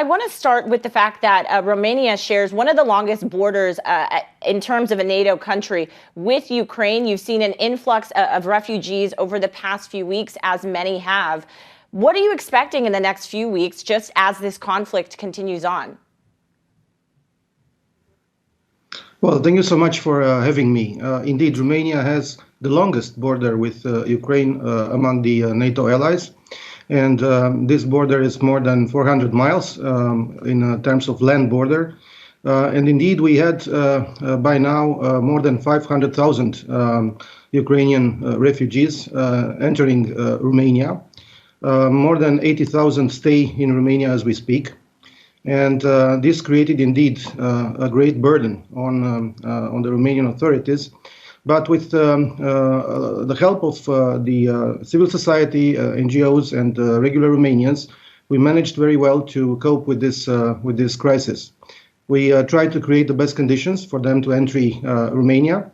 I want to start with the fact that Romania shares one of the longest borders in terms of a NATO country with Ukraine. You've seen an influx of refugees over the past few weeks, as many have. What are you expecting in the next few weeks, just as this conflict continues on? Well, thank you so much for having me. Indeed, Romania has the longest border with Ukraine among the NATO allies. And this border is more than 400 miles in terms of land border. And indeed, we had by now more than 500,000 Ukrainian refugees entering Romania. More than 80,000 stay in Romania as we speak. And this created indeed a great burden on the Romanian authorities. But with the help of the civil society, NGOs, and regular Romanians, we managed very well to cope with this crisis. We tried to create the best conditions for them to enter Romania,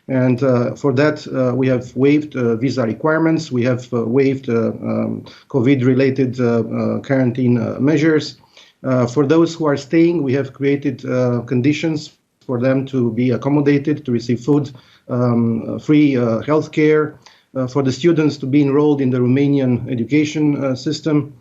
and for that we have waived visa requirements. We have waived COVID-related quarantine measures. For those who are staying, we have created conditions for them to be accommodated, to receive food, free health care, for the students to be enrolled in the Romanian education system.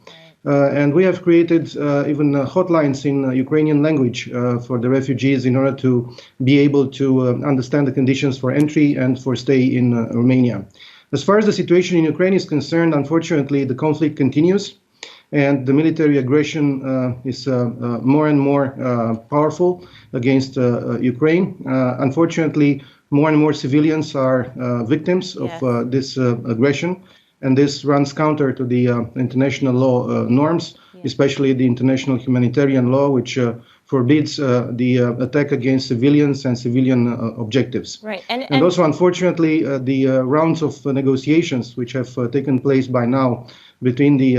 And we have created even hotlines in Ukrainian language for the refugees in order to be able to understand the conditions for entry and for stay in Romania. As far as the situation in Ukraine is concerned, unfortunately, the conflict continues. And the military aggression is more and more powerful against Ukraine. Unfortunately, more and more civilians are victims of this aggression. And this runs counter to the international law norms, especially the international humanitarian law, which forbids the attack against civilians and civilian objectives. Right. And also, unfortunately, the rounds of negotiations which have taken place by now between the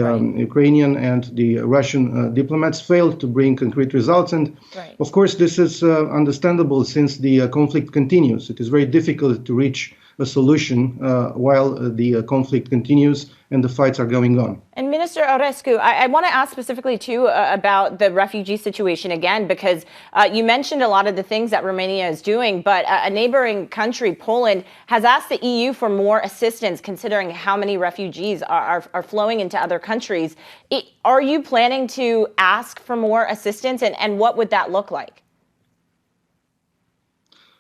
Ukrainian and the Russian diplomats failed to bring concrete results. And of course, this is understandable since the conflict continues. It is very difficult to reach a solution while the conflict continues and the fights are going on. And Minister Aurescu, I want to ask specifically too about the refugee situation again, because you mentioned a lot of the things that Romania is doing, but a neighboring country, Poland, has asked the EU for more assistance considering how many refugees are flowing into other countries. Are you planning to ask for more assistance, and what would that look like?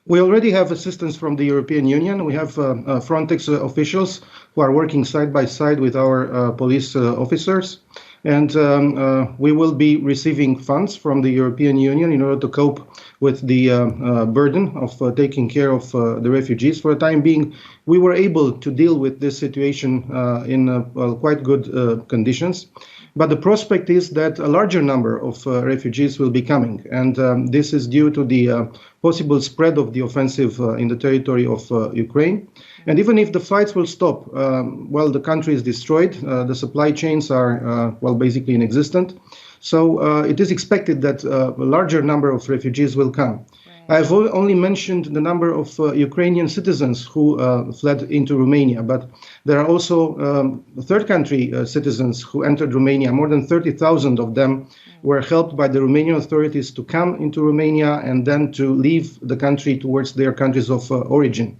We already have assistance from the European Union. We have Frontex officials who are working side by side with our police officers. And we will be receiving funds from the European Union in order to cope with the burden of taking care of the refugees. For the time being, we were able to deal with this situation in quite good conditions. But the prospect is that a larger number of refugees will be coming. And this is due to the possible spread of the offensive in the territory of Ukraine. And even if the fights will stop, well, the country is destroyed. The supply chains are, well, basically inexistent. So it is expected that a larger number of refugees will come. I've only mentioned the number of Ukrainian citizens who fled into Romania, but there are also third country citizens who entered Romania. More than 30,000 of them were helped by the Romanian authorities to come into Romania and then to leave the country towards their countries of origin.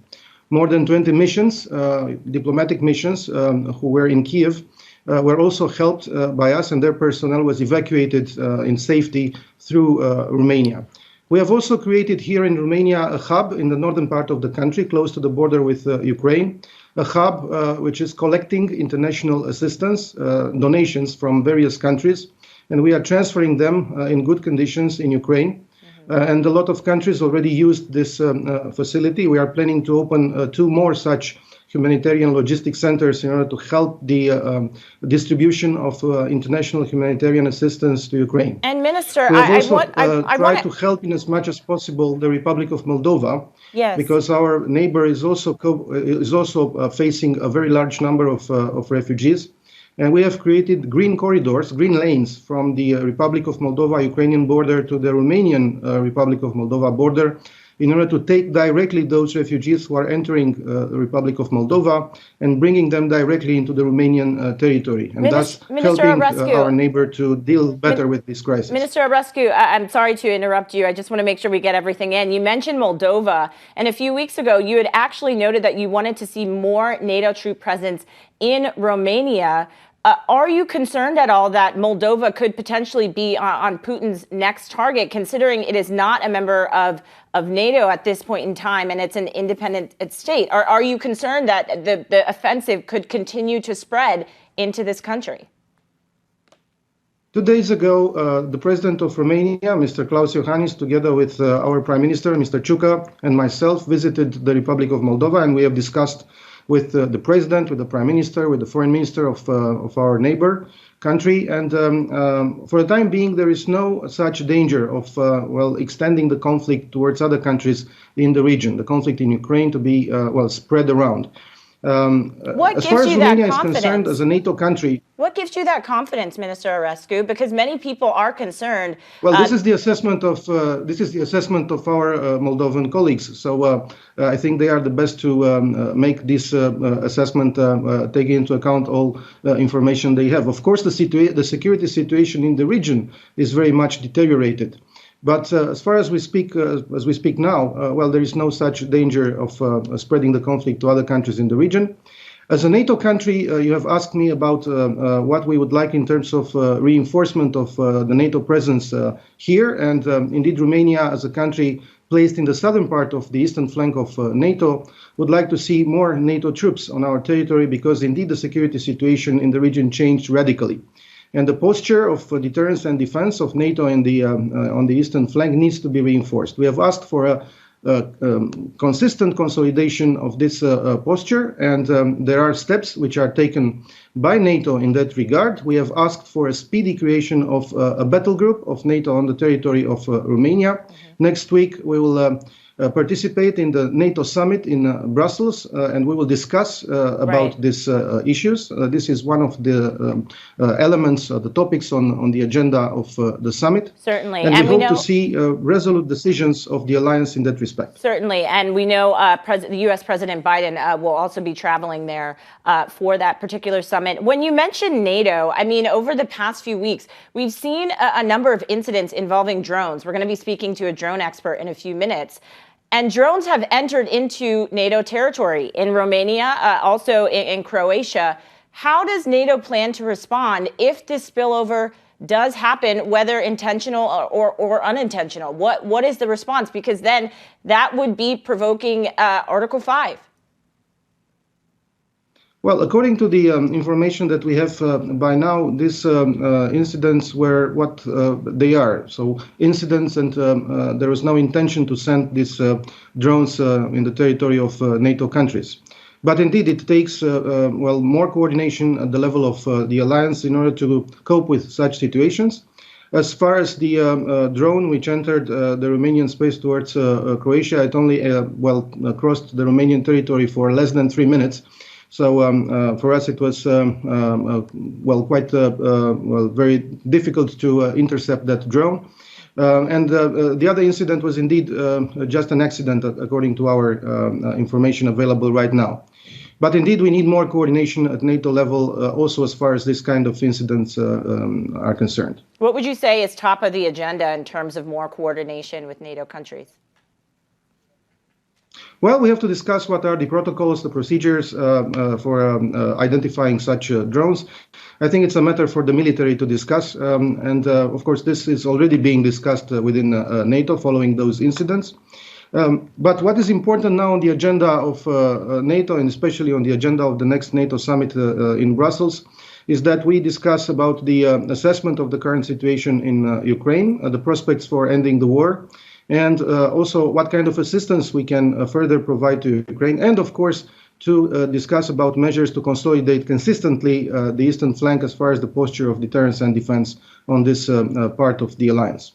More than 20 missions, diplomatic missions, who were in Kiev, were also helped by us, and their personnel was evacuated in safety through Romania. We have also created here in Romania a hub in the northern part of the country, close to the border with Ukraine, a hub which is collecting international assistance, donations from various countries, and we are transferring them in good conditions in Ukraine. And a lot of countries already used this facility. We are planning to open 2 more such humanitarian logistics centers in order to help the distribution of international humanitarian assistance to Ukraine. And Minister, we have also I tried to help in as much as possible the Republic of Moldova, because our neighbor is also facing a very large number of refugees. And we have created green corridors, green lanes from the Republic of Moldova Ukrainian border to the Romanian Republic of Moldova border. in order to take directly those refugees who are entering the Republic of Moldova and bringing them directly into the Romanian territory, and thus helping our neighbor to deal better with this crisis. Minister Aurescu, I'm sorry to interrupt you. I just want to make sure we get everything in. You mentioned Moldova, and a few weeks ago, you had actually noted that you wanted to see more NATO troop presence in Romania. Are you concerned at all that Moldova could potentially be on Putin's next target, considering it is not a member of NATO at this point in time and it's an independent state? Are you concerned that the offensive could continue to spread into this country? 2 days ago, the president of Romania, Mr. Klaus Iohannis, together with our prime minister, Mr. Ciucă, and myself, visited the Republic of Moldova, and we have discussed with the president, with the prime minister, with the foreign minister of our neighbor country. And for the time being, there is no such danger of, extending the conflict towards other countries in the region, the conflict in Ukraine to be, spread around. What as gives far as you Romania that is concerned, as a NATO country, what gives you that confidence, Minister Aurescu? Because many people are concerned. Well, this is the assessment of our Moldovan colleagues. So I think they are the best to make this assessment, taking into account all information they have. Of course, the security situation in the region is very much deteriorated. But as far as we speak now, there is no such danger of spreading the conflict to other countries in the region. As a NATO country, you have asked me about what we would like in terms of reinforcement of the NATO presence here. And indeed, Romania, as a country placed in the southern part of the eastern flank of NATO, would like to see more NATO troops on our territory because indeed the security situation in the region changed radically. And the posture of deterrence and defense of NATO in on the eastern flank needs to be reinforced. We have asked for a consistent consolidation of this posture, and there are steps which are taken by NATO in that regard. We have asked for a speedy creation of a battle group of NATO on the territory of Romania. Mm-hmm. Next week, we will participate in the NATO summit in Brussels, and we will discuss about these issues. This is one of the elements, the topics on the agenda of the summit. Certainly. And we hope to see resolute decisions of the alliance in that respect. Certainly. And we know the U.S. President Biden will also be traveling there for that particular summit. When you mention NATO, I mean, over the past few weeks, we've seen a number of incidents involving drones. We're going to be speaking to a drone expert in a few minutes. And drones have entered into NATO territory in Romania, also in Croatia. How does NATO plan to respond if this spillover does happen, whether intentional or unintentional? What is the response? Because then that would be provoking Article 5. Well, according to the information that we have by now, these incidents were what they are. So incidents, and there was no intention to send these drones in the territory of NATO countries. But indeed, it takes more coordination at the level of the alliance in order to cope with such situations. As far as the drone which entered the Romanian space towards Croatia, it only crossed the Romanian territory for less than 3 minutes. So for us, it was very difficult to intercept that drone. And the other incident was indeed just an accident, according to our information available right now. But indeed, we need more coordination at NATO level, also as far as this kind of incidents are concerned. What would you say is top of the agenda in terms of more coordination with NATO countries? Well, we have to discuss what are the protocols, the procedures for identifying such drones. I think it's a matter for the military to discuss. And of course, this is already being discussed within NATO following those incidents. But what is important now on the agenda of NATO, and especially on the agenda of the next NATO summit in Brussels, is that we discuss about the assessment of the current situation in Ukraine, the prospects for ending the war, and also what kind of assistance we can further provide to Ukraine, and of course to discuss about measures to consolidate consistently the eastern flank as far as the posture of deterrence and defense on this part of the alliance.